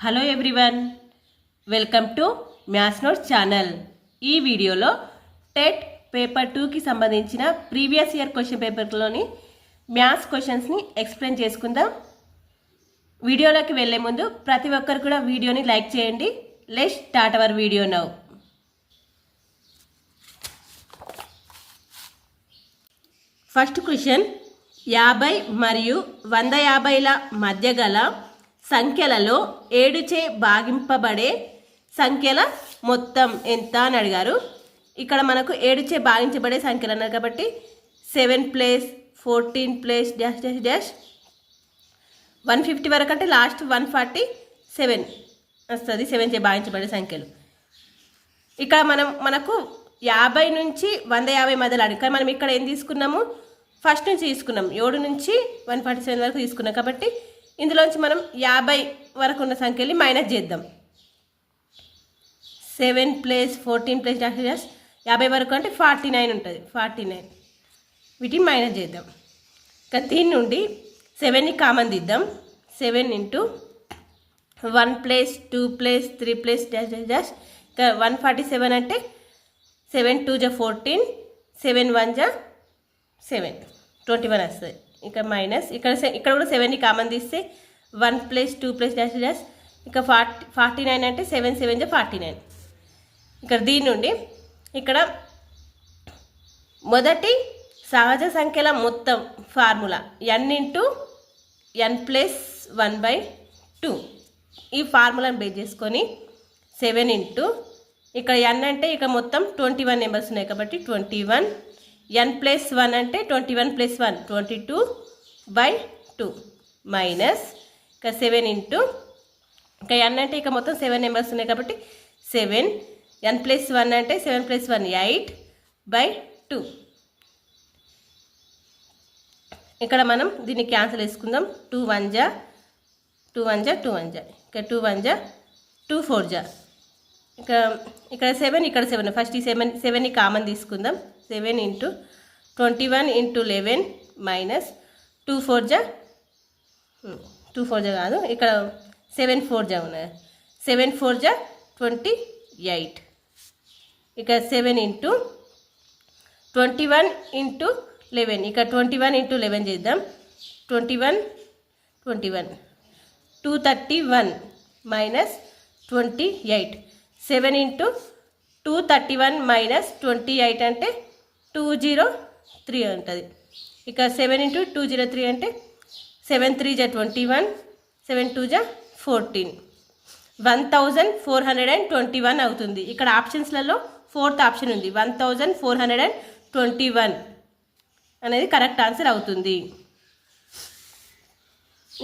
Hello everyone, welcome to maths notes channel. ఈ వీడియోలో TET paper 2కి సంబంధించిన ప్రీవియస్ ఇయర్ క్వశ్చన్ పేపర్లోని మ్యాథ్స్ క్వశ్చన్స్ని ఎక్స్ప్లెయిన్ చేసుకుందాం. వీడియోలోకి వెళ్ళే ముందు ప్రతి ఒక్కరు కూడా వీడియోని లైక్ చేయండి. Let's start our video now. First question, 50 మరియు 150ల మధ్య గల సంఖ్యలలో 7 చే భాగింపబడే సంఖ్యల మొత్తం ఎంత అని అడిగారు. ఇక్కడ మనకు 7 చే భాగించబడే సంఖ్యలు అన్నారు కాబట్టి 7 plus 14 plus dash dash dash 150 వరకు అంటే లాస్ట్ 147 వస్తుంది 7 చే భాగించబడే సంఖ్యలు. ఇక్కడ మనకు 50 నుంచి 150 మధ్యలో అడిగి కానీ మనం ఇక్కడ ఏం తీసుకున్నాము, ఫస్ట్ నుంచి తీసుకున్నాం, 7 నుంచి 147 వరకు తీసుకున్నాం కాబట్టి ఇందులోంచి మనం 50 వరకు ఉన్న సంఖ్యని మైనస్ చేద్దాం. 7 ప్లస్ 14 ప్లస్ డాష్ డాష్ 50 వరకు అంటే 49 ఉంటుంది. 49 వీటిని మైనస్ చేద్దాం. ఇంకా దీని నుండి 7ని కామన్ తీద్దాం. 7 into 1 plus 2 plus 3 plus dash dash dash ఇంకా 147 అంటే 7 2 జా 14, 7 1 జా 7, 21 వస్తుంది. ఇక మైనస్ ఇక్కడ కూడా 7ని కామన్ తీస్తే 1 ప్లస్ 2 ప్లస్ డాష్ డాష్ ఇక 49 అంటే 7 7 జా 49. ఇక్కడ దీని నుండి ఇక్కడ మొదటి సహజ సంఖ్యల మొత్తం formula n into n plus 1/2. ఈ ఫార్ములాను బేస్ చేసుకొని 7 ఇంటూ ఇక్కడ n అంటే ఇక మొత్తం 21 నెంబర్స్ ఉన్నాయి కాబట్టి 21, n ప్లస్ 1 అంటే 21 ప్లస్ 1 22/2 మైనస్ ఇక 7 ఇంటూ ఇక n అంటే ఇక మొత్తం 7 నెంబర్స్ ఉన్నాయి కాబట్టి 7, n ప్లస్ 1 అంటే 7 ప్లస్ 1 8/2. ఇక్కడ మనం దీన్ని క్యాన్సిల్ చేసుకుందాం. 2 1 జా 2 1 జా 2 1 జా ఇక 2 1 జా 2 4 జా ఇక్కడ 7 ఇక్కడ 7 ఫస్ట్ ఈ 7ని కామన్ తీసుకుందాం. 7 ఇంటూ 21 ఇంటూ 11 మైనస్ 2 4 జా 2 4 జా కాదు ఇక్కడ 7 4 జా ఉన్నది. 7 4 జా 28 ఇక 7 ఇంటూ 21 ఇంటూ 11 ఇక 21 ఇంటూ 11 చేద్దాం. 21 231 మైనస్ 28. 7 ఇంటూ 231 మైనస్ 28 అంటే 203 ఉంటుంది. ఇక 7 ఇంటూ 203 అంటే 7 3 జా 21, 7 2 జా 14, 1421 అవుతుంది. ఇక్కడ ఆప్షన్స్లలో 4th ఆప్షన్ ఉంది. 1421 అనేది కరెక్ట్ ఆన్సర్ అవుతుంది.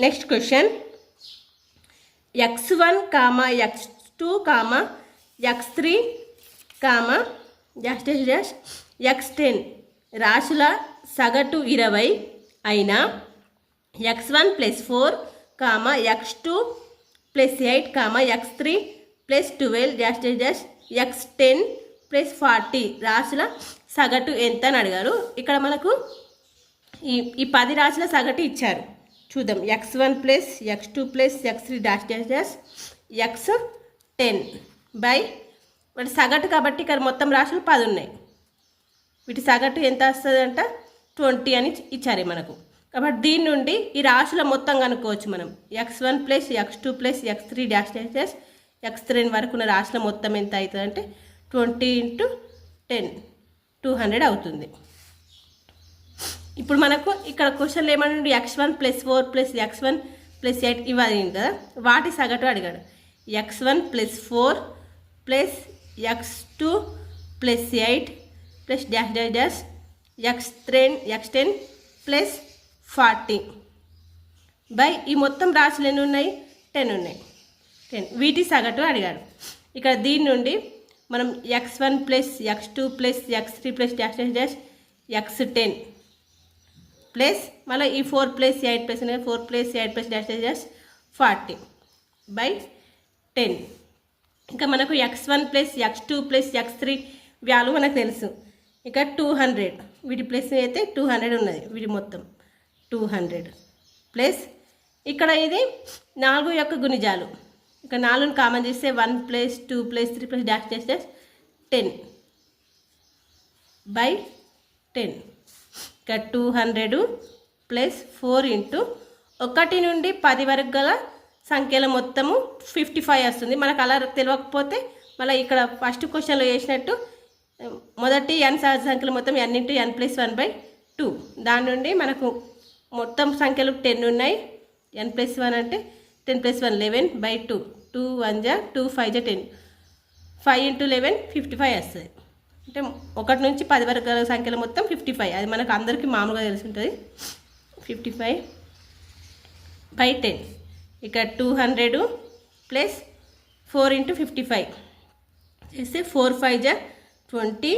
Next question, x1, x2, x3, dash dash dash x10 రాశుల సగటు 20 అయినా x1 plus 4, x2 plus 8, x3 plus 12 dash dash dash x10 plus 40 రాశుల సగటు ఎంత అని అడిగారు. ఇక్కడ మనకు ఈ 10 రాశుల సగటు ఇచ్చారు. చూద్దాం. x1 plus x2 plus x3 dash dash dash x10 by వాటి సగటు కాబట్టి ఇక్కడ మొత్తం రాశులు 10 ఉన్నాయి. వీటి సగటు ఎంత వస్తుంది అంట 20 అని ఇచ్చారు మనకు. కాబట్టి దీని నుండి ఈ రాశుల మొత్తం కనుక్కోవచ్చు మనం. x1 plus x2 plus x3 dash dash dash x3 వరకు ఉన్న రాశుల మొత్తం ఎంత అవుతుంది అంటే 20 ఇంటూ 10 200 అవుతుంది. ఇప్పుడు మనకు ఇక్కడ క్వశ్చన్లు ఏమంటే x1 plus 4 plus x1 plus 8 ఇవి అడిగింది కదా, వాటి సగటు అడిగాడు. x1 plus 4 plus x2 plus 8 plus dash dash dash x10 plus 40 by ఈ మొత్తం రాశులు ఎన్ని ఉన్నాయి 10 ఉన్నాయి. 10 వీటి సగటు అడిగాడు. ఇక్కడ దీని నుండి మనం x1 plus x2 plus x3 plus dash dash dash x10 plus మళ్ళీ ఈ 4 plus 8 plus 4 plus 8 plus dash dash dash 40 by 10. ఇంకా మనకు x1 plus x2 plus x3 value మనకు తెలుసు. ఇక 200 వీటి ప్లస్ అయితే 200 ఉన్నది. వీటి మొత్తం 200 ప్లస్ ఇక్కడ ఇది 4 యొక్క గుణిజాలు. ఇక్కడ 4 కామన్ చేస్తే 1 + 2 + 3 + డాష్ చేస్తే 10/10. ఇక్కడ 200 + 4 ఇంటూ 1 నుండి 10 వరకు గల సంఖ్యల మొత్తము 55 వస్తుంది. మనకు అలా తెలియకపోతే మళ్ళీ ఇక్కడ ఫస్ట్ క్వశ్చన్లో వేసినట్టు మొదటి n సహజ సంఖ్యలు మొత్తం n × n + 1/2. దాని నుండి మనకు మొత్తం సంఖ్యలు 10 ఉన్నాయి. n + 1 అంటే 10 + 1 11/2. 2 1 జా 2 5 జా 10. 5 × 11 55 వస్తుంది. అంటే 1 నుంచి 10 వరకు గల సంఖ్యలు మొత్తం 55. అది మనకు అందరికీ మామూలుగా తెలిసి ఉంటుంది. 55/10. ఇక్కడ 200 + 4 × 55 చేస్తే 4 5 జా 20,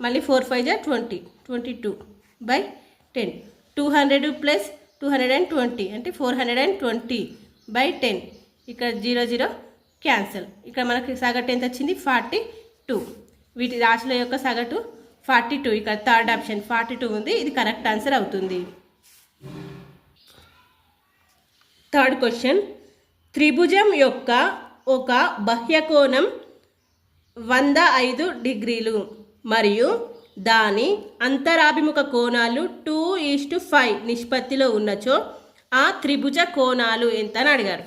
మళ్ళీ 4 5 జా 20, 22/10. 200 + 220 అంటే 420/10. ఇక్కడ 0 0 క్యాన్సల్. ఇక్కడ మనకి సగటు ఎంత వచ్చింది? 42. వీటి రాశుల యొక్క సగటు 42. ఇక్కడ థర్డ్ ఆప్షన్ 42 ఉంది. ఇది కరెక్ట్ ఆన్సర్ అవుతుంది. థర్డ్ క్వశ్చన్, త్రిభుజం యొక్క ఒక బాహ్యకోణం 105 డిగ్రీలు మరియు దాని అంతరాభిముఖ కోణాలు 2:5 నిష్పత్తిలో ఉన్నచో ఆ త్రిభుజ కోణాలు ఎంత అని అడిగారు.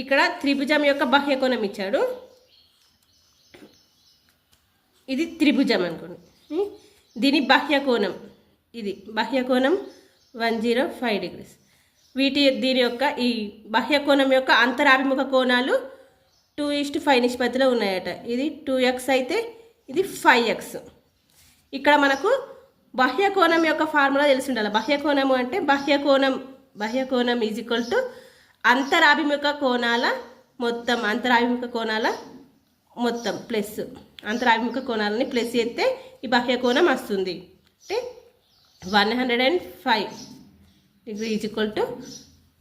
ఇక్కడ త్రిభుజం యొక్క బాహ్యకోణం ఇచ్చాడు. ఇది త్రిభుజం అనుకోండి. దీని బాహ్యకోణం, ఇది బాహ్యకోణం 105 డిగ్రీస్. దీని యొక్క ఈ బాహ్యకోణం యొక్క అంతరాభిముఖ కోణాలు 2:5 నిష్పత్తిలో ఉన్నాయట. ఇది 2x అయితే ఇది 5x. ఇక్కడ మనకు బాహ్యకోణం యొక్క ఫార్ములా తెలిసి ఉండాలి. బాహ్యకోణము అంటే బాహ్యకోణం ఈజ్ ఈక్వల్ టు అంతరాభిముఖ కోణాల మొత్తం ప్లస్ అంతరాభిముఖ కోణాలని ప్లస్ చేస్తే ఈ బాహ్యకోణం వస్తుంది. అంటే 105 degree is equal to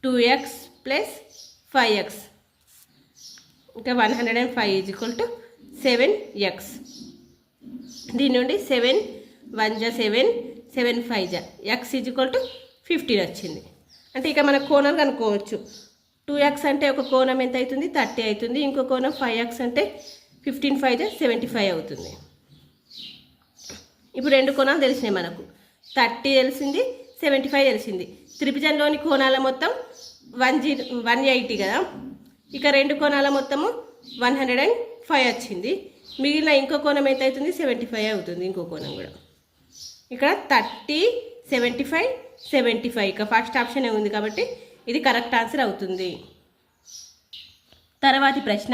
2x + 5x. ఇంకా 105 ఈజ్ ఈక్వల్ టు 7x. దీని నుండి 7 1 జా 7, 7 5 జా x ఈజ్ ఈక్వల్ టు 15 వచ్చింది. అంటే ఇక మన కోణం కనుక్కోవచ్చు. 2x అంటే ఒక కోణం ఎంత అవుతుంది? 30 అవుతుంది. ఇంకో కోణం 5x అంటే 15 5 జా 75 అవుతుంది. ఇప్పుడు రెండు కోణాలు తెలిసినాయి మనకు. 30 తెలిసింది, 75 తెలిసింది. త్రిభుజంలోని కోణాల మొత్తం 180 కదా. ఇక రెండు కోణాల మొత్తము 105 వచ్చింది. మిగిలిన ఇంకో కోణం ఎంత అవుతుంది? 75 అవుతుంది. ఇంకో కోణం కూడా ఇక్కడ 30 75 75. ఇక ఫస్ట్ ఆప్షనే ఉంది కాబట్టి ఇది కరెక్ట్ ఆన్సర్ అవుతుంది. తర్వాతి ప్రశ్న,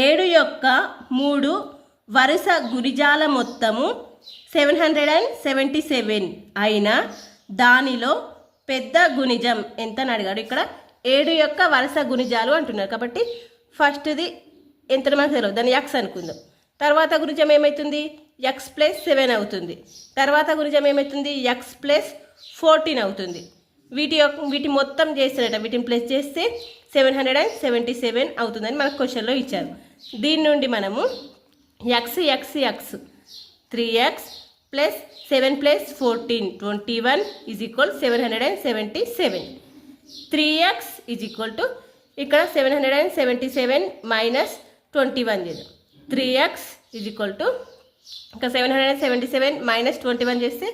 7 యొక్క 3 వరుస గుణిజాల మొత్తము 777 అయినా దానిలో పెద్ద గుణిజం ఎంత అని అడిగాడు. ఇక్కడ 7 యొక్క వరుస గుణిజాలు అంటున్నారు కాబట్టి ఫస్ట్ది ఎంత మనకు తెలియదు, దాన్ని x అనుకుందాం. తర్వాత గుణిజం ఏమవుతుంది? x + 7 అవుతుంది. తర్వాత గుణిజం ఏమవుతుంది? x + 14 అవుతుంది. వీటి మొత్తం చేస్తారట. వీటిని ప్లస్ చేస్తే 777 అవుతుందని మనకు క్వశ్చన్లో ఇచ్చారు. దీని నుండి మనము x 3x + 7 + 14 21 = 777. 3x = ఇక్కడ 777 - 21 చేద్దాం. 3x = ఇంకా 777 - 21 చేస్తే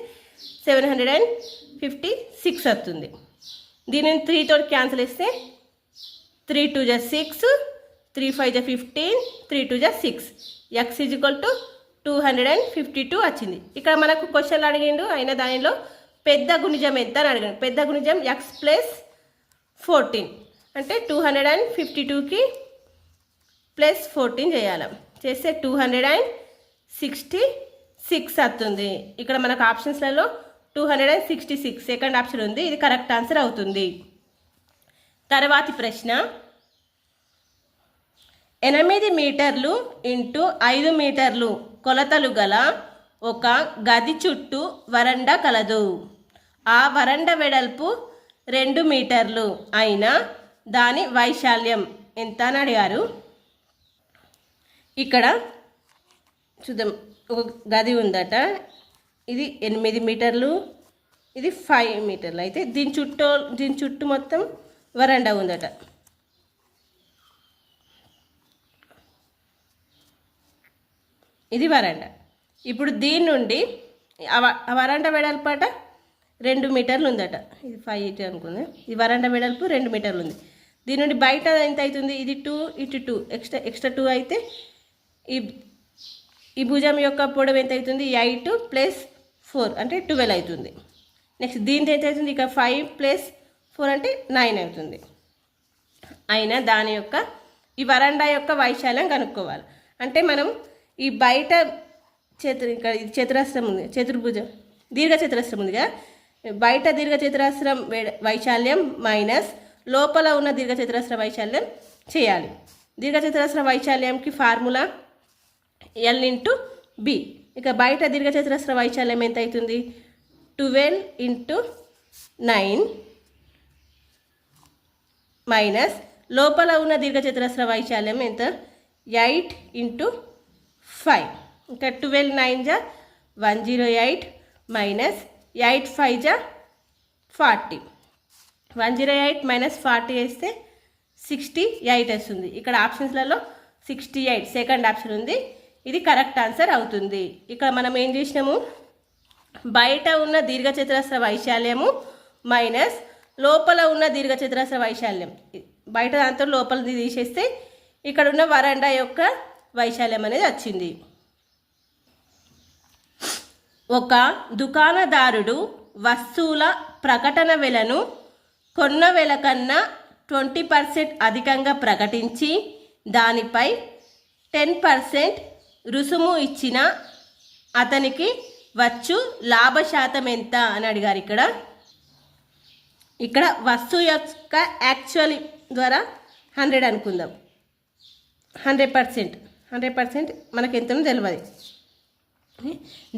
756 వస్తుంది. దీనిని 3 తోటి క్యాన్సిల్ చేస్తే 3 2 జా 6, 3 5 జా 15, 3 2 జా 6. x = 252 వచ్చింది. ఇక్కడ మనకు క్వశ్చన్లు అడిగిండు, అయినా దానిలో పెద్ద గుణిజం ఎంత అని అడిగాడు. పెద్ద గుణిజం x + 14 అంటే 252కి +14 చేయాలి. చేస్తే 266 వస్తుంది. ఇక్కడ మనకు ఆప్షన్స్లలో 266 సెకండ్ ఆప్షన్ ఉంది. ఇది కరెక్ట్ ఆన్సర్ అవుతుంది. తర్వాతి ప్రశ్న, 8 మీటర్లు × 5 మీటర్లు కొలతలు గల ఒక గది చుట్టూ వరండా కలదు. ఆ వరండా వెడల్పు 2 మీటర్లు అయినా దాని వైశాల్యం ఎంత అని అడిగారు. ఇక్కడ చూద్దాం. ఒక గది ఉందట. ఇది 8 మీటర్లు, ఇది 5 మీటర్లు. అయితే దీని చుట్టూ మొత్తం వరండా ఉందట. ఇది వరండా. ఇప్పుడు దీని నుండి ఆ వరండా వెడల్పాట 2 మీటర్లు ఉందట. ఇది 5 8 అనుకుంది. ఈ వరండా వెడల్పు 2 మీటర్లు ఉంది. దీని నుండి బయట ఎంత అవుతుంది? ఇది 2 ఇటు 2 ఎక్స్ట్రా 2 అయితే ఈ భుజం యొక్క పొడవు ఎంత అవుతుంది? 8 + 4 అంటే 12 అవుతుంది. నెక్స్ట్ దీనికి ఎంత అవుతుంది? ఇక 5 + 4 అంటే 9 అవుతుంది. అయినా దాని యొక్క ఈ వరండా యొక్క వైశాల్యం కనుక్కోవాలి. అంటే మనం ఈ బయట ఇక్కడ చతురస్రం ఉంది, చతుర్భుజం దీర్ఘచతురస్రం ఉందిగా, బయట దీర్ఘచతురస్రం వైశాల్యం మైనస్ లోపల ఉన్న దీర్ఘచతురస్ర వైశాల్యం చేయాలి. దీర్ఘచతురస్ర వైశాల్యంకి ఫార్ములా L × B. ఇక బయట దీర్ఘచతురస్ర వైశాల్యం ఎంత అవుతుంది? 12 × 9 మైనస్ లోపల ఉన్న దీర్ఘచతురస్ర వైశాల్యం ఎంత? 8 × 5. ఇంకా 12 9 = 108 మైనస్ 8 5 = 40. 108 - 40 వేస్తే 68 వస్తుంది. ఇక్కడ ఆప్షన్స్లలో 68 సెకండ్ ఆప్షన్ ఉంది. ఇది కరెక్ట్ ఆన్సర్ అవుతుంది. ఇక్కడ మనం ఏం చేసినాము? బయట ఉన్న దీర్ఘచతురస్ర వైశాల్యము మైనస్ లోపల ఉన్న దీర్ఘచతురస్ర వైశాల్యం, బయట దాంతో లోపలిది తీసేస్తే ఇక్కడ ఉన్న వరండా యొక్క వైశాల్యం అనేది వచ్చింది. ఒక దుకాణదారుడు వస్తువుల ప్రకటన వెలను కొన్న వెల కన్నా 20% అధికంగా ప్రకటించి దానిపై 10% రుసుము ఇచ్చిన అతనికి వచ్చు లాభశాతం ఎంత అని అడిగారు. ఇక్కడ వస్తువు యొక్క యాక్చువల్ ద్వారా 100 అనుకుందాం. 100% మనకు ఎంతనో తెలియదు.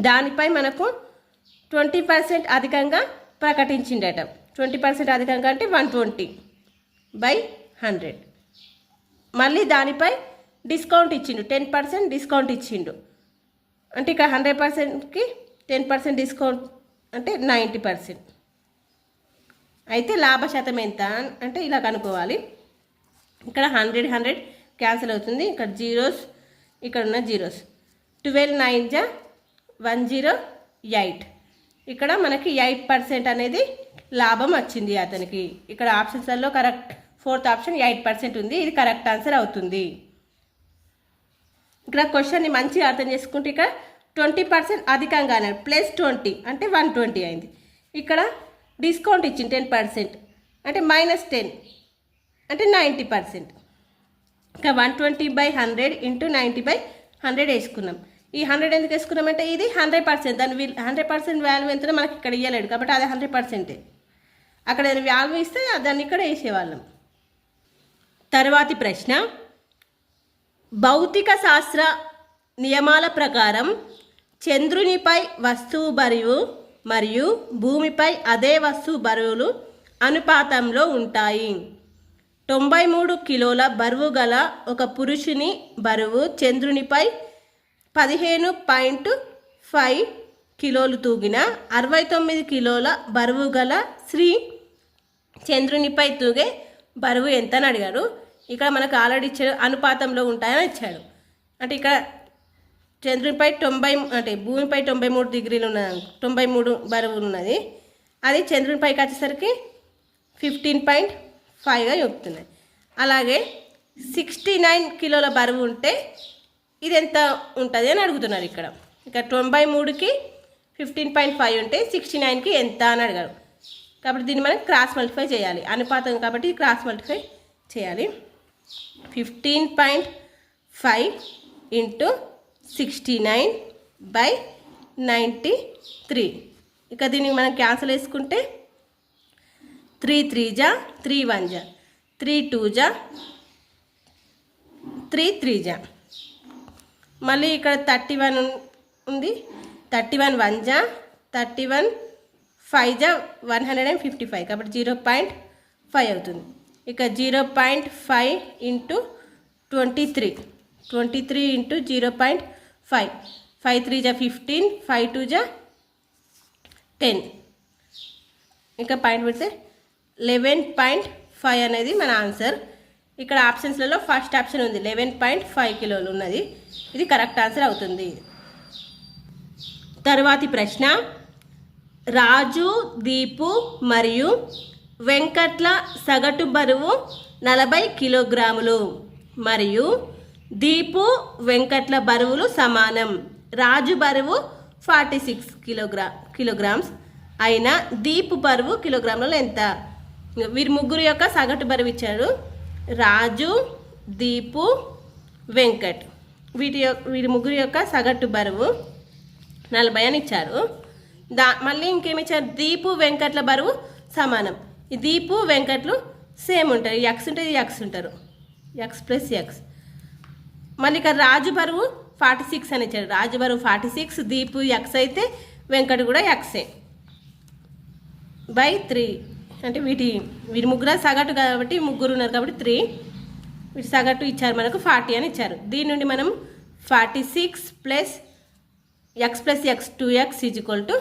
దానిపై మనకు 20% అధికంగా ప్రకటించిండట. 20% అధికంగా అంటే 120/100. మళ్ళీ దానిపై డిస్కౌంట్ ఇచ్చిండు, 10% డిస్కౌంట్ ఇచ్చిండు. అంటే ఇక్కడ 100%కి 10% డిస్కౌంట్ అంటే 90%. అయితే లాభశాతం ఎంత అంటే ఇలా కనుక్కోవాలి. ఇక్కడ 100 క్యాన్సిల్ అవుతుంది. ఇక్కడ జీరోస్, ఇక్కడ ఉన్న జీరోస్. 12 9 = 108. ఇక్కడ మనకి 8% అనేది లాభం వచ్చింది అతనికి. ఇక్కడ ఆప్షన్స్లో కరెక్ట్ 4th ఆప్షన్ 8% ఉంది. ఇది కరెక్ట్ ఆన్సర్ అవుతుంది. ఇక్కడ క్వశ్చన్ని మంచిగా అర్థం చేసుకుంటే ఇక్కడ 20% అధికంగా అన్నాడు, +20 అంటే 120 అయింది. ఇక్కడ డిస్కౌంట్ ఇచ్చింది 10% అంటే -10 అంటే 90%. ఇంకా 120/100 × 90/100 వేసుకున్నాం. ఈ 100 ఎందుకు వేసుకున్నామంటే ఇది 100%. దాని 100% వాల్యూ ఎంతనో మనకి ఇక్కడ ఇవ్వలేడు కాబట్టి అది 100%. అక్కడ వాల్యూ ఇస్తే దాన్ని ఇక్కడ వేసేవాళ్ళం. తరువాతి ప్రశ్న, భౌతిక శాస్త్ర నియమాల ప్రకారం చంద్రునిపై వస్తువు బరువు మరియు భూమిపై అదే వస్తువు బరువులు అనుపాతంలో ఉంటాయి. 93 కిలోల బరువు గల ఒక పురుషుని బరువు చంద్రునిపై 15.5 కిలోలు తూగిన 69 కిలోల బరువు గల స్త్రీ చంద్రునిపై తూగే బరువు ఎంత అని అడిగాడు. ఇక్కడ మనకు ఆల్రెడీ ఇచ్చాడు, అనుపాతంలో ఉంటాయని ఇచ్చాడు. అంటే ఇక్కడ చంద్రునిపై 90 అంటే భూమిపై 93 డిగ్రీలు ఉన్నది, 93 బరువు ఉన్నది. అది చంద్రునిపైకి వచ్చేసరికి 15.5గా చెప్తున్నాయి. అలాగే 69 కిలోల బరువు ఉంటే ఇది ఎంత ఉంటుంది అని అడుగుతున్నారు. ఇక్కడ 93కి 15.5 ఉంటే 69కి ఎంత అని అడిగారు. కాబట్టి దీన్ని మనం క్రాస్ మల్టిఫై చేయాలి, అనుపాతం కాబట్టి క్రాస్ మల్టిఫై చేయాలి. 15.5 × 69/93. ఇక దీనికి మనం క్యాన్సిల్ వేసుకుంటే 3 3 = 3 1 = 3 2 = 3 3 = మళ్ళీ ఇక్కడ 31 ఉంది. 31 1 = 31 5 = 155 కాబట్టి 0.5 అవుతుంది. ఇక 0.5 × 23 23 × 0.5 5 3 = 15 5 2 = 10. ఇంకా పాయింట్ పెడితే 11.5 అనేది మన ఆన్సర్. ఇక్కడ ఆప్షన్స్లలో ఫస్ట్ ఆప్షన్ ఉంది 11.5 కిలోలు ఉన్నది. ఇది కరెక్ట్ ఆన్సర్ అవుతుంది. తరువాతి ప్రశ్న, రాజు, దీపు మరియు వెంకట్ల సగటు బరువు 40 కిలోగ్రాములు మరియు దీపు వెంకట్ల బరువులు సమానం. రాజు బరువు 46 కిలోగ్రామ్స్ అయినా దీపు బరువు కిలోగ్రాములలో ఎంత? వీరి ముగ్గురు యొక్క సగటు బరువు ఇచ్చాడు. రాజు, దీపు, వెంకట్, వీరి ముగ్గురు యొక్క సగటు బరువు 40 అని ఇచ్చారు. మళ్ళీ ఇంకేమి ఇచ్చారు? దీపు వెంకట్ల బరువు సమానం. ఈ దీపు వెంకట్లు సేమ్ ఉంటారు. ఎక్స్ ఉంటుంది, ఎక్స్ ఉంటారు, ఎక్స్ ప్లస్ ఎక్స్. మళ్ళీ ఇక్కడ రాజు బరువు 46 అని ఇచ్చాడు. రాజు బరువు 46, దీపు ఎక్స్ అయితే వెంకట్ కూడా ఎక్సే బై 3. అంటే వీరి ముగ్గురు సగటు కాబట్టి ముగ్గురు ఉన్నారు కాబట్టి 3. వీటి సగటు ఇచ్చారు మనకు 40 అని ఇచ్చారు. దీని నుండి మనం 46 plus X plus X 2x equal to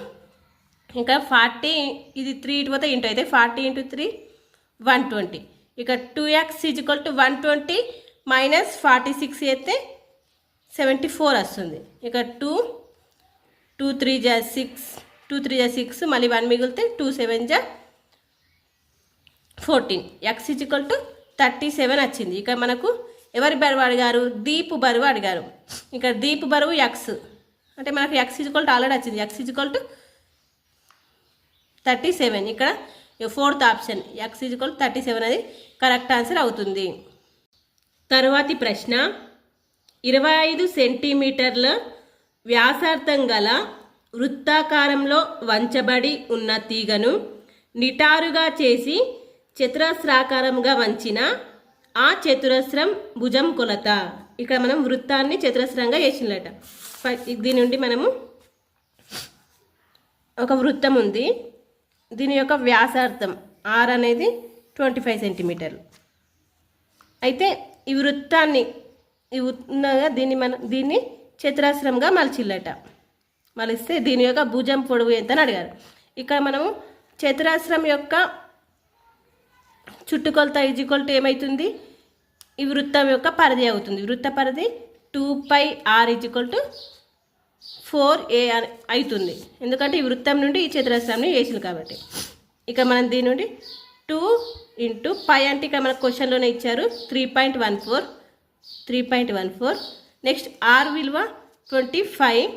ఇంకా 40, ఇది 3 ఇటు పోతే ఇంటూ అయితే 40 × 3 120. ఇక 2x ఈజ్వల్ టు 120 మైనస్ 46 అయితే 74 వస్తుంది. ఇక 2 3 × 6, 2 3 × 6, మళ్ళీ 1 మిగిలితే 2 7 × 14. ఎక్స్ ఈజ్వల్ టు 37 వచ్చింది. ఇక మనకు ఎవరి బరువు అడిగారు? దీపు బరువు అడిగారు. ఇక్కడ దీపు బరువు ఎక్స్ అంటే మనకు ఎక్స్ ఈజ్వల్ టు ఆల్రెడీ వచ్చింది. X equal to 37. ఇక్కడ fourth option X equal to 37 అది కరెక్ట్ ఆన్సర్ అవుతుంది. తరువాతి ప్రశ్న, 25 సెంటీమీటర్ల వ్యాసార్థం గల వృత్తాకారంలో వంచబడి ఉన్న తీగను నిటారుగా చేసి చతురస్రాకారంగా వంచిన ఆ చతురస్రం భుజం కొలత. ఇక్కడ మనం వృత్తాన్ని చతురస్రంగా వేసినట్ట. దీని నుండి మనము ఒక వృత్తం ఉంది. దీని యొక్క వ్యాసార్థం ఆర్ అనేది 25 సెంటీమీటర్లు. అయితే ఈ వృత్తాన్ని ఉన్నగా దీన్ని చతురస్రంగా మలిచిల్లట. మలిస్తే దీని యొక్క భుజం పొడవు ఎంత అని అడిగారు. ఇక్కడ మనము చతురస్రం యొక్క చుట్టుకొలత ఈజ్వల్ టు ఏమవుతుంది? ఈ వృత్తం యొక్క పరిధి అవుతుంది. వృత్త పరిధి 2πr ఈజ్వల్ టు 4a అవుతుంది. ఎందుకంటే ఈ వృత్తం నుండి ఈ చతురస్రాన్ని వేసింది కాబట్టి. ఇక మనం దీని నుండి 2 × π అంటే ఇక్కడ మన క్వశ్చన్లోనే ఇచ్చారు 3.14. నెక్స్ట్ r విలువ 25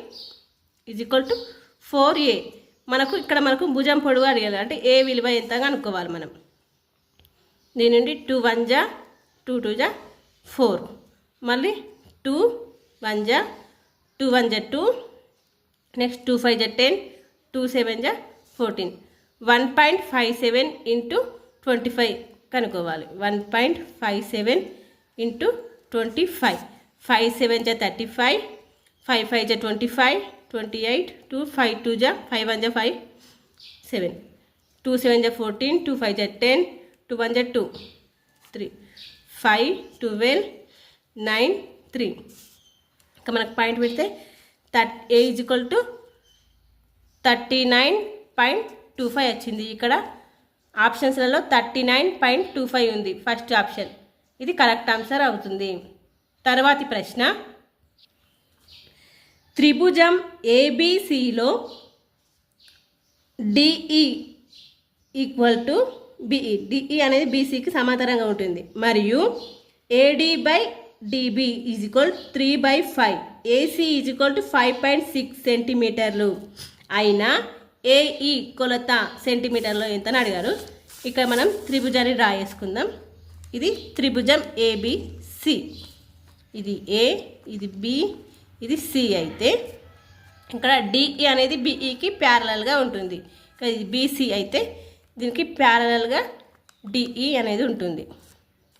ఈజ్వల్ టు 4a. ఇక్కడ మనకు భుజం పొడవు అడిగారు అంటే ఏ విలువ ఎంతగా అనుకోవాలి మనం. దీని నుండి 2 1 × 2 2 × 4, మళ్ళీ 2 1 × 2 1 × 2, నెక్స్ట్ 2 5 × 10, 2 7 × 14. 1.57 × 25 కనుక్కోవాలి. 1.57 × 25. 5 7 × 35, 5 5 × 25, 28, 2 5 2 × 5 1 × 5 7, 2 7 × 14, 2 5 × 10, 2 1 × 2 3, 5 12 9 3. ఇంకా మనకు పాయింట్ పెడితే a ఈజ్వల్ టు 39.25 వచ్చింది. ఇక్కడ ఆప్షన్స్లలో 39.25 ఉంది. ఫస్ట్ ఆప్షన్ ఇది కరెక్ట్ ఆన్సర్ అవుతుంది. తర్వాతి ప్రశ్న, త్రిభుజం ఏబిసిలో DE equal to BE. DE అనేది బీసీకి సమాంతరంగా ఉంటుంది మరియు AD by DB equal 3/5, AC equal to 5.6 సెంటీమీటర్లు అయినా ఏఈ కొలత సెంటీమీటర్లో ఎంత అని అడిగారు. ఇక్కడ మనం త్రిభుజాన్ని డ్రా చేసుకుందాం. ఇది త్రిభుజం ఏబిసి. ఇది ఏ, ఇది బి, ఇది సి. అయితే ఇక్కడ డిఈ అనేది బిఈకి ప్యారలల్గా ఉంటుంది. ఇక్కడ ఇది బీసీ అయితే దీనికి ప్యారలల్గా డిఈ అనేది ఉంటుంది.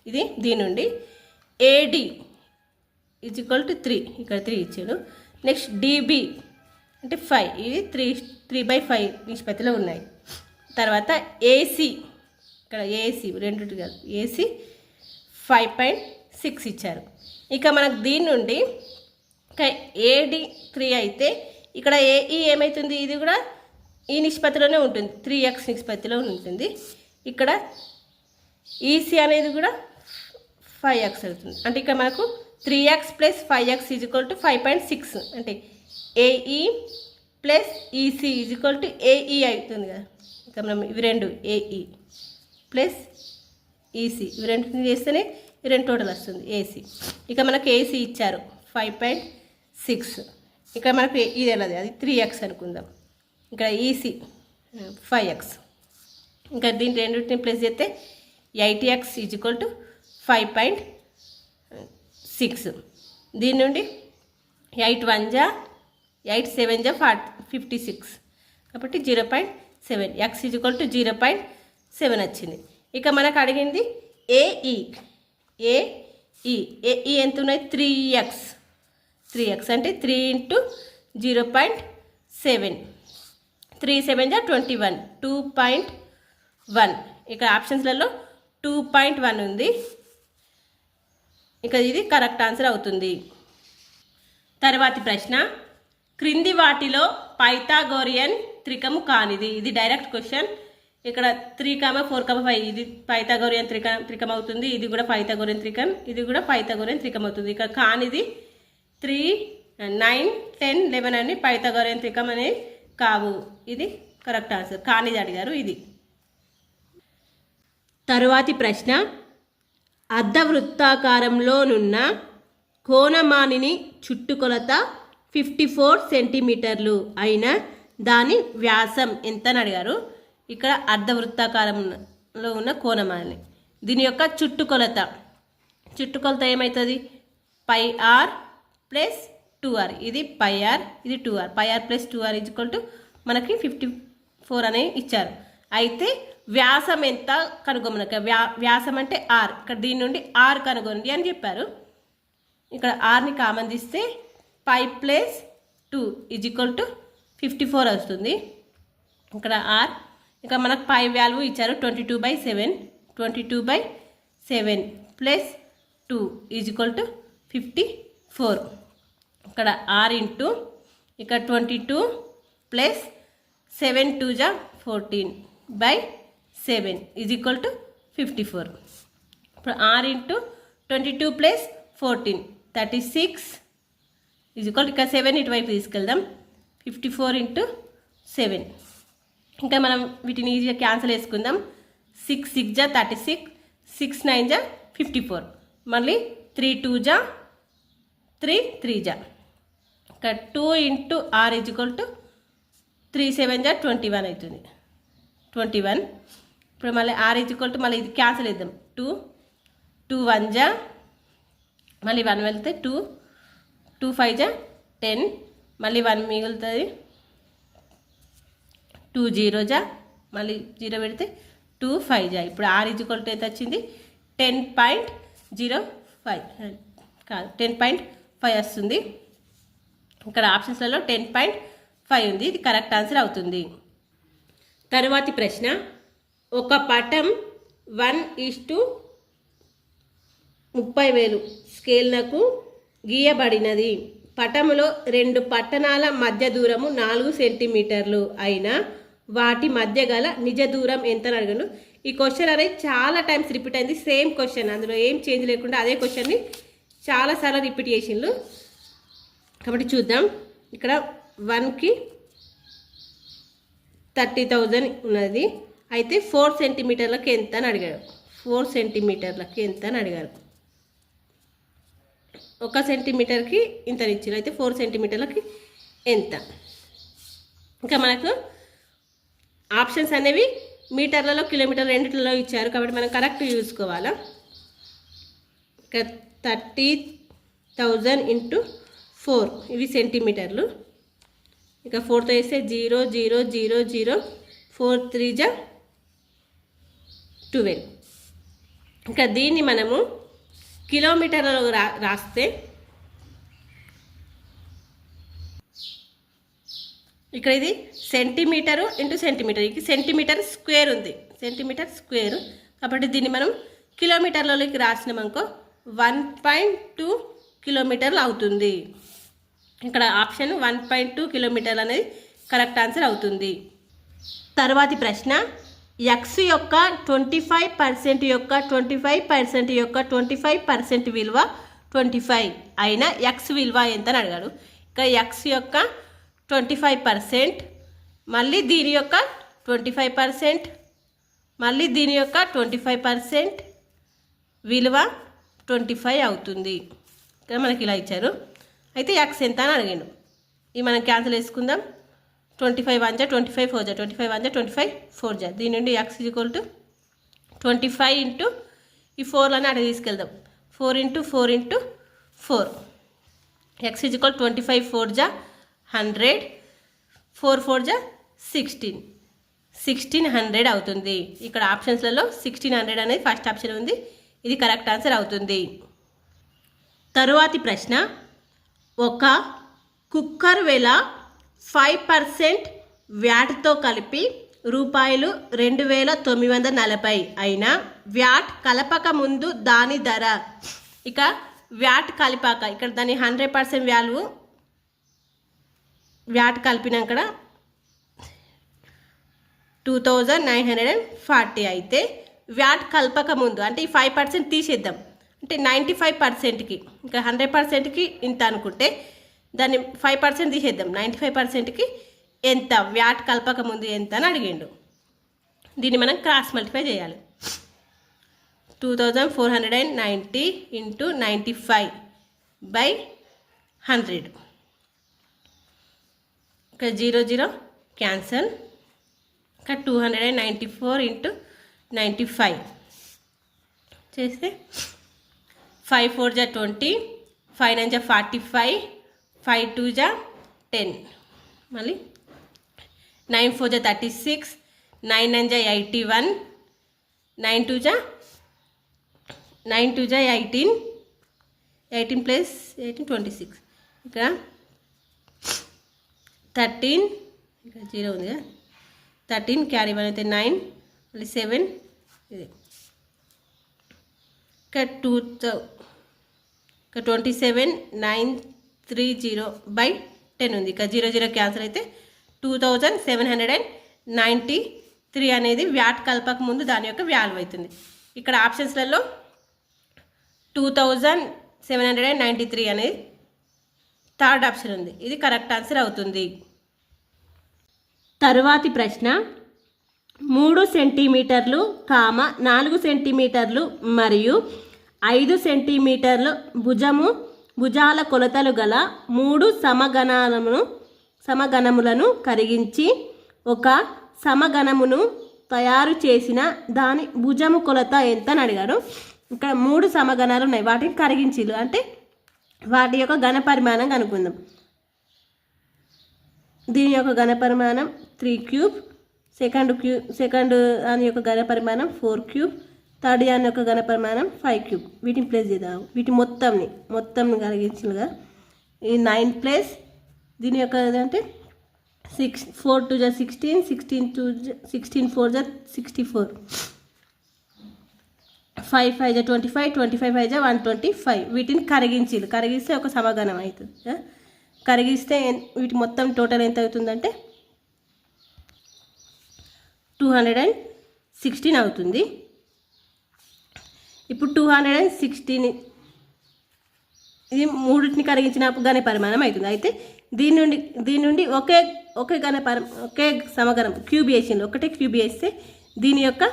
ఇది దీని నుండి ఏడి ఈజ్వల్ టు 3, ఇక్కడ 3 ఇచ్చాడు. నెక్స్ట్ డిబి అంటే 5, ఇది 3/5 నిష్పత్తిలో ఉన్నాయి. తర్వాత ఏసీ, ఇక్కడ ఏసీ రెండు కాదు, ఏసీ 5.6 ఇచ్చారు. ఇక మనకు దీని నుండి ఏడి 3 అయితే ఇక్కడ ఏఈ ఏమవుతుంది? ఇది కూడా ఈ నిష్పత్తిలోనే ఉంటుంది, 3x నిష్పత్తిలో ఉంటుంది. ఇక్కడ ఈసీ అనేది కూడా 5x అవుతుంది. అంటే ఇక్కడ మనకు 3x plus 5x is equal to 5.6 అంటే AE plus EC is equal to AE అవుతుంది కదా. ఇక మనం ఇవి రెండు ఏఈ ప్లస్ ఈసీ ఇవి రెండు చేస్తేనే ఇవి రెండు టోటల్ వస్తుంది ఏసీ. ఇక మనకు ఏసీ ఇచ్చారు 5.6. ఇక్కడ మనకు ఇది వెళ్ళదు, అది 3x అనుకుందాం. ఇక్కడ ఈసీ 5x. ఇంకా దీని రెండింటిని ప్లస్ చేస్తే 8x ఈజ్ఈక్వల్ టు 5.6. దీని నుండి 8 1 జా 8 7 జా 56 కాబట్టి 0.7 x ఈజ్ఈక్వల్ టు 0.7 వచ్చింది. ఇక మనకు అడిగింది ఏఈ. ఏఈ ఎంత ఉన్నాయి? 3x అంటే 3 ఇంటూ 0.7 3 7 జా 21 2.1. ఇక్కడ ఆప్షన్స్లలో 2.1 ఉంది. ఇక ఇది కరెక్ట్ ఆన్సర్ అవుతుంది. తర్వాతి ప్రశ్న, క్రింది వాటిలో పైథాగోరియన్ త్రికము కానిది. ఇది డైరెక్ట్ క్వశ్చన్. ఇక్కడ 3, 4, 5 ఇది పైథాగోరియన్ త్రికం అవుతుంది. ఇది కూడా పైథాగోరియన్ త్రికం, ఇది కూడా పైథాగోరియన్ త్రికం అవుతుంది. ఇక కానిది 3, 9, 10, 11 అని పైథాగోరియన్ త్రికం అనేది కావు. ఇది కరెక్ట్ ఆన్సర్. కానిది అడిగారు ఇది. తరువాతి ప్రశ్న, అర్ధవృత్తాకారంలోనున్న కోణమానిని చుట్టుకొలత 54 సెంటీమీటర్లు అయిన దాని వ్యాసం ఎంత అని అడిగారు. ఇక్కడ అర్ధవృత్తాకారంలో ఉన్న కోణమాని, దీని యొక్క చుట్టుకొలత ఏమవుతుంది? πr plus 2r. ఇది πr, ఇది 2r. πr plus 2r is equal to మనకి 54 అని ఇచ్చారు. అయితే వ్యాసం ఎంత కనుగొనక, వ్యాసం అంటే r. ఇక్కడ దీని నుండి r కనుగొనండి అని చెప్పారు. ఇక్కడ rని కామన్ తీస్తే π ప్లస్ 2 ఈజ్ఈక్వల్ టు 54 వస్తుంది. ఇక్కడ r. ఇక మనకు π వాల్యూ ఇచ్చారు 22/7. 22/7 ప్లస్ 2 ఈజ్ఈక్వల్ టు 54. ఇక్కడ r ఇంటూ ఇక్కడ 22 ప్లస్ 7 2 జా 14/7 ఈజ్ఈక్వల్ టు 54. ఇప్పుడు r ఇంటూ 22 ప్లస్ 14 36 ఈజ్ఈక్వల్. ఇక్కడ 7 ఇటువైపు తీసుకెళ్దాం. 54 ఇంటూ 7. ఇంకా మనం వీటిని ఈజీగా క్యాన్సిల్ వేసుకుందాం. 6 6 జా 36, 6 9 జా 54, మళ్ళీ 3 2 జా 3 3 జా. ఇక్కడ 2 ఇంటూ r ఈజ్ఈక్వల్ టు 3 7 జా 21 అవుతుంది. 21. ఇప్పుడు మళ్ళీ r ఈజ్ఈక్వల్ టు మళ్ళీ ఇది క్యాన్సిల్ వేద్దాం. 2 2 1 జా మళ్ళీ 1 వెళ్తే 2 2 5 జా 10, మళ్ళీ 1 మిగులుతుంది. 2 0 జా మళ్ళీ 0 పెడితే 2 5 జా. ఇప్పుడు r ఈజ్ఈక్వల్ టు ఎంత వచ్చింది? 10.05 కాదు 10.5 వస్తుంది. ఇక్కడ ఆప్షన్స్లలో 10.5 ఉంది. ఇది కరెక్ట్ ఆన్సర్ అవుతుంది. తరువాతి ప్రశ్న, ఒక పటం 1:30,000 స్కేల్నకు గీయబడినది. పటములో 2 పట్టణాల మధ్య దూరము 4 సెంటీమీటర్లు అయినా వాటి మధ్య గల నిజ దూరం ఎంత అని అడిగాను. ఈ క్వశ్చన్ అనేది చాలా టైమ్స్ రిపీట్ అయింది. సేమ్ క్వశ్చన్, అందులో ఏం చేంజ్ లేకుండా అదే క్వశ్చన్ని చాలాసార్లు రిపీట్ చేసిండ్రు. కాబట్టి చూద్దాం. ఇక్కడ 1కి 30,000 ఉన్నది. అయితే 4 సెంటీమీటర్లకి ఎంత అని అడిగారు. 4 సెంటీమీటర్లకి ఎంత అని అడిగారు. 1 సెంటీమీటర్కి ఇంత ఇచ్చారు. అయితే 4 సెంటీమీటర్లకి ఎంత. ఇంకా మనకు ఆప్షన్స్ అనేవి మీటర్లలో కిలోమీటర్ రెండిట్లో ఇచ్చారు కాబట్టి మనం కరెక్ట్ చూసుకోవాలా. ఇక 30,000 ఇంటూ 4 ఇవి సెంటీమీటర్లు. ఇక 4తో వేస్తే 0 0 0 0 4 3 జా 12. ఇంకా దీన్ని మనము కిలోమీటర్లలో రాస్తే ఇక్కడ ఇది సెంటీమీటరు ఇంటూ సెంటీమీటర్. ఇది సెంటీమీటర్ స్క్వేర్ ఉంది, సెంటీమీటర్ స్క్వేర్. కాబట్టి దీన్ని మనం కిలోమీటర్లలోకి రాసినామనుకో 1.2 కిలోమీటర్లు అవుతుంది. ఇక్కడ ఆప్షన్ 1.2 కిలోమీటర్లు అనేది కరెక్ట్ ఆన్సర్ అవుతుంది. తర్వాతి ప్రశ్న, ఎక్స్ యొక్క 25% యొక్క 25% యొక్క 25% విలువ 25 అయినా ఎక్స్ విలువ ఎంత అని అడిగాడు. ఇక ఎక్స్ యొక్క 25%, మళ్ళీ దీని యొక్క 25%, మళ్ళీ దీని యొక్క 25% విలువ 25 అవుతుంది. ఇక్కడ మనకి ఇలా ఇచ్చారు. అయితే ఎక్స్ ఎంత అని అడిగాడు. ఇది మనం క్యాన్సిల్ చేసుకుందాం. 25 1 जा 25 4 जा 25 1 जा 25 4 जा దీని నుండి ఎక్స్ ఈక్వల్ టు 25 ఇంటూ ఈ 4లని అక్కడ తీసుకెళ్దాం. 4 ఇంటూ 4 ఇంటూ 4 ఎక్స్ ఈక్వల్ 25 4 जा 100, 4 4 जा 1600 అవుతుంది. ఇక్కడ ఆప్షన్స్లలో 1600 అనేది ఫస్ట్ ఆప్షన్ ఉంది. ఇది కరెక్ట్ ఆన్సర్ అవుతుంది. తరువాతి ప్రశ్న, ఒక కుక్కర్ వెల 5% వ్యాట్తో కలిపి రూపాయలు 2940 అయినా వ్యాట్ కలపక ముందు దాని ధర, ఇక వ్యాట్ కలిపాక ఇక్కడ దాని 100% వాల్యూ వ్యాట్ కలిపినాక 2940 అయితే వ్యాట్ కలపక ముందు అంటే ఈ 5% తీసేద్దాం. అంటే 95%కి ఇంకా 100%కి ఇంత అనుకుంటే దాన్ని 5% తీసేద్దాం. 95%కి ఎంత వ్యాట్ కలపక ముందు ఎంత అని అడిగిండు. దీన్ని మనం క్రాస్ మల్టిప్లై చేయాలి. 2490 ఇంటూ 95/100. ఇక్కడ 0 0 క్యాన్సల్. ఇక్కడ 294 ఇంటూ 95 చేస్తే 5 4 जा 20, 5 9 जा 45, 5 2 जा 10, మళ్ళీ 9 4 जा 36, 9 9 जा 81, 9 2 जा 18, 18 ప్లస్ 18 26. ఇక్కడ 13, ఇక్కడ 0 ఉంది కదా, 13 క్యారీ 1 అయితే 9, మళ్ళీ 7 ఇది. ఇక్కడ 27,930/10 ఉంది. ఇక 0 0 క్యాన్సల్ అయితే 2793 అనేది వ్యాట్ కలపక ముందు దాని యొక్క వాల్యూ అవుతుంది. ఇక్కడ ఆప్షన్స్లలో 2793 అనేది థర్డ్ ఆప్షన్ ఉంది. ఇది కరెక్ట్ ఆన్సర్ అవుతుంది. తరువాతి ప్రశ్న, 3 సెంటీమీటర్లు, 4 సెంటీమీటర్లు మరియు 5 సెంటీమీటర్లు భుజాల కొలతలు గల 3 సమగణములను కరిగించి ఒక సమగణమును తయారు చేసిన దాని భుజము కొలత ఎంత అని అడిగారు. ఇక్కడ 3 సమగణాలు ఉన్నాయి, వాటిని కరిగించిలు అంటే వాటి యొక్క ఘన పరిమాణం కనుక్కుందాం. దీని యొక్క ఘన పరిమాణం 3 క్యూబ్, సెకండ్ దాని యొక్క ఘన పరిమాణం 4 క్యూబ్, థర్డ్ దాని యొక్క ఘన పరిమాణం 5 క్యూబ్. వీటిని ప్లేస్ చేద్దాం. వీటి మొత్తం కలిగించినగా ఈ 9 ప్లస్ దీని యొక్క అంటే 4 2 जा 16, 16 4 जा 64, 5 5 जा 25, 25 5 जा 125. వీటిని కరిగిస్తే ఒక సమగణం అవుతుంది. కరిగిస్తే వీటి మొత్తం టోటల్ ఎంత అవుతుందంటే 216 అవుతుంది. ఇప్పుడు 216 ఇది మూడింటిని కరిగించిన ఘన పరిమాణం అవుతుంది. అయితే దీని నుండి ఒకే సమగణం క్యూబ్ వేసింది. ఒకటే క్యూబ్ వేస్తే దీని యొక్క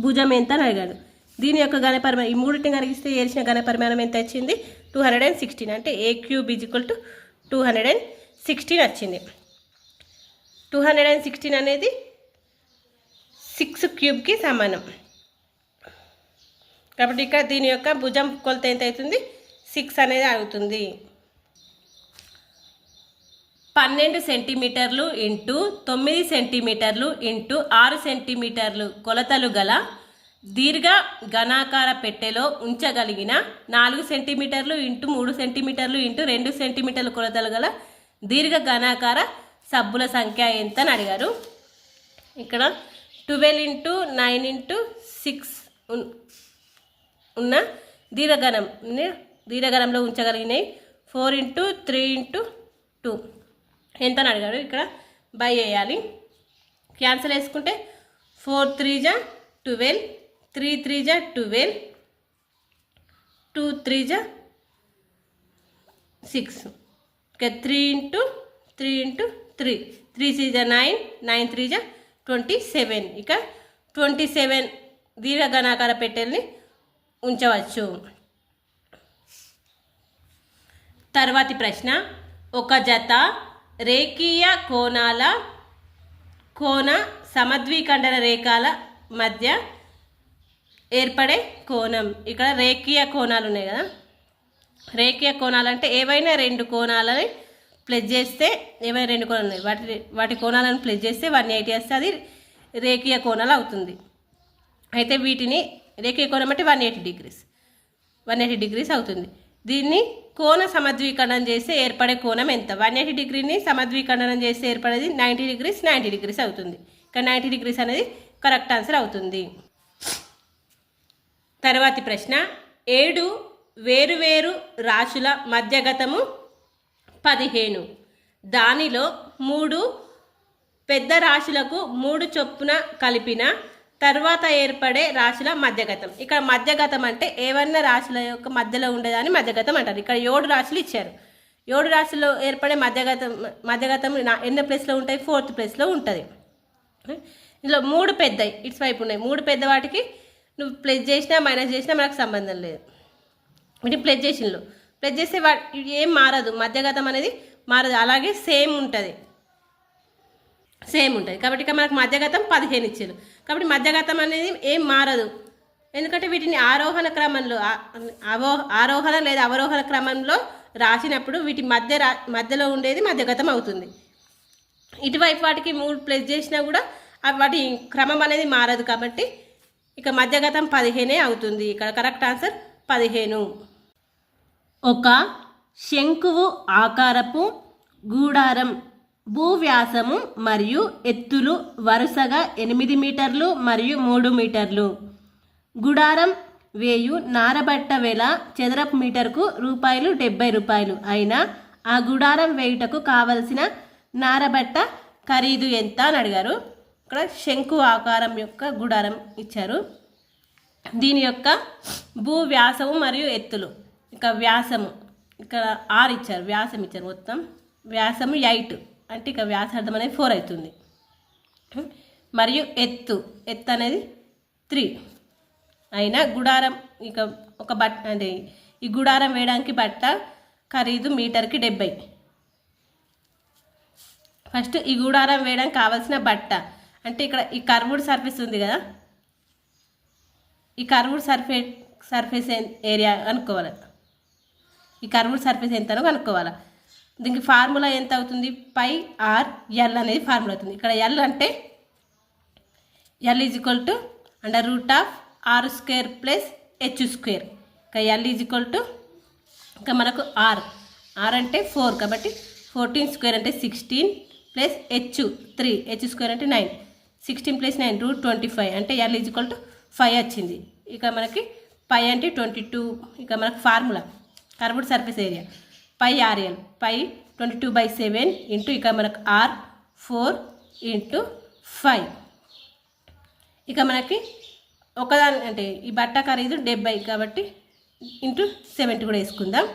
భుజం ఎంత అని అడిగాడు. దీని యొక్క ఘన పరిమాణం ఈ మూడింటిని కరిగిస్తే ఏర్చిన ఘన పరిమాణం ఎంత వచ్చింది 216. అంటే ఏ క్యూబ్ ఈజ్ ఈక్వల్ టు 216 వచ్చింది. 216 అనేది 6 క్యూబ్కి సమానం. కాబట్టి ఇక్కడ దీని యొక్క భుజం కొలత ఎంత అవుతుంది 6 అనేది అవుతుంది. 12 సెంటీమీటర్లు ఇంటూ 9 సెంటీమీటర్లు ఇంటూ 6 సెంటీమీటర్లు కొలతలు గల దీర్ఘ ఘనాకార పెట్టెలో ఉంచగలిగిన 4 సెంటీమీటర్లు ఇంటూ 3 సెంటీమీటర్లు ఇంటూ 2 సెంటీమీటర్లు కొలతలు గల దీర్ఘ ఘనాకార సబ్బుల సంఖ్య ఎంత అని అడిగారు. ఇక్కడ 12 ఇంటూ 9 ఇంటూ 6 ఉన్న దీర్ఘఘనంలో ఉంచగలిగినవి 4 ఇంటూ 3 ఇంటూ 2 ఎంత అని అడిగాడు. ఇక్కడ బై వేయాలి. క్యాన్సిల్ వేసుకుంటే 4 3 जा 12, 3 3 जा 12, 2 3 जा 6, okay, 3 into 3 into 3, 3 6 जा 9, 9 3 जा 27. ఇక 27 దీర్ఘఘనాకార పెట్టెల్ని ఉంచవచ్చు. తర్వాతి ప్రశ్న, ఒక జత రేఖీయ కోణ సమద్విఖండన రేఖల మధ్య ఏర్పడే కోణం. ఇక్కడ రేఖీయ కోణాలు ఉన్నాయి కదా, రేఖీయ కోణాలు అంటే ఏవైనా రెండు కోణాలని ప్లస్ చేస్తే, ఏవైనా రెండు కోణాలు ఉన్నాయి వాటి కోణాలను ప్లస్ చేస్తే 180 వస్తే అది రేఖీయ కోణాలు అవుతుంది. అయితే వీటిని రేఖీయ కోణం అంటే 180 డిగ్రీస్ అవుతుంది. దీన్ని కోణ సమద్విఖండనం చేస్తే ఏర్పడే కోణం ఎంత? 180 డిగ్రీని సమద్విఖండనం చేస్తే ఏర్పడేది 90 డిగ్రీస్ అవుతుంది. ఇక్కడ 90 డిగ్రీస్ అనేది కరెక్ట్ ఆన్సర్ అవుతుంది. తర్వాతి ప్రశ్న, 7 వేరువేరు రాశుల మధ్యగతము 15. దానిలో 3 పెద్ద రాశులకు 3 చొప్పున కలిపిన తర్వాత ఏర్పడే రాశుల మధ్యగతం. ఇక్కడ మధ్యగతం అంటే ఏవన్నా రాశుల యొక్క మధ్యలో ఉండేదాన్ని మధ్యగతం అంటారు. ఇక్కడ 7 రాశులు ఇచ్చారు. 7 రాశుల్లో ఏర్పడే మధ్యగతం ఎన్నో ప్లేస్లో ఉంటాయి? 4th ప్లేస్లో ఉంటుంది. ఇందులో 3 పెద్దవి ఇట్స్ వైపు ఉన్నాయి. 3 పెద్ద వాటికి నువ్వు ప్లస్ చేసినా మైనస్ చేసినా మనకు సంబంధం లేదు. వీటిని ప్లస్ చేస్తే ఏం మారదు, మధ్యగతం అనేది మారదు, అలాగే సేమ్ ఉంటుంది. కాబట్టి ఇక మనకు మధ్యగతం 15 ఇచ్చారు. కాబట్టి మధ్యగతం అనేది ఏం మారదు, ఎందుకంటే వీటిని ఆరోహణ క్రమంలో ఆరోహణ లేదా అవరోహణ క్రమంలో రాసినప్పుడు వీటి మధ్యలో ఉండేది మధ్యగతం అవుతుంది. ఇటువైపు వాటికి 3 ప్లస్ చేసినా కూడా వాటి క్రమం అనేది మారదు. కాబట్టి ఇక మధ్యగతం 15 అవుతుంది. ఇక్కడ కరెక్ట్ ఆన్సర్ 15. ఒక శంకువు ఆకారపు గూడారం భూవ్యాసము మరియు ఎత్తులు వరుసగా 8 మీటర్లు మరియు 3 మీటర్లు. గుడారం వేయు నారబట్ట వెల చదరపు మీటర్కు ₹70 అయినా ఆ గుడారం వేయుటకు కావలసిన నారబట్ట ఖరీదు ఎంత అని అడిగారు. ఇక్కడ శంకు ఆకారం యొక్క గుడారం ఇచ్చారు. దీని యొక్క భూ వ్యాసము మరియు ఎత్తులు, ఇక వ్యాసము ఇక్కడ 6 ఇచ్చారు, వ్యాసం ఇచ్చారు. మొత్తం వ్యాసము 8 అంటే ఇక వ్యాసార్థం అనేది 4 అవుతుంది. మరియు ఎత్తు అనేది 3 అయినా గుడారం ఇక ఒక బట్ట అంటే ఈ గుడారం వేయడానికి బట్ట ఖరీదు మీటర్కి 70. ఫస్ట్ ఈ గుడారం వేయడానికి కావాల్సిన బట్ట అంటే ఇక్కడ ఈ కర్వ్డ్ సర్ఫేస్ ఉంది కదా, ఈ కర్వ్డ్ సర్ఫేస్ ఏరియా అనుకోవాలి. ఈ కర్వ్డ్ సర్ఫేస్ ఎంతనో కనుక్కోవాలి. దీనికి ఫార్ములా ఎంత అవుతుంది? πr/l అనేది ఫార్ములా అవుతుంది. ఇక్కడ ఎల్ అంటే L = √r² + h². ఇక L = ఇంకా మనకు r అంటే 4 కాబట్టి 14² అంటే 16 + h 3 h² అంటే 9, 16 + 9 √25 అంటే L = 5 వచ్చింది. ఇక మనకి π అంటే 22. ఇక మనకు formula curved surface area πr/l 22/7 into ఇక మనకు r 4 × 5. ఇక మనకి ఒకదాని అంటే ఈ బట్ట ఖరీదు 70 కాబట్టి ఇంటూ 70 కూడా వేసుకుందాం.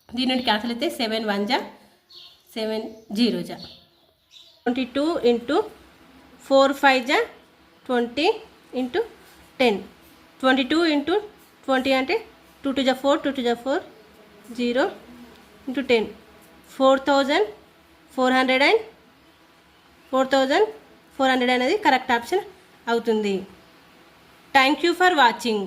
దీని నుండి క్యాన్సిల్ అయితే 7 1 जा 7 0 जा 22 × 4 5 जा 20 × 10. 22 × 20 అంటే 2 2 जा 4 2 2 जा 4 0 × 10 4,400 అనేది కరెక్ట్ ఆప్షన్ అవుతుంది. Thank you for watching.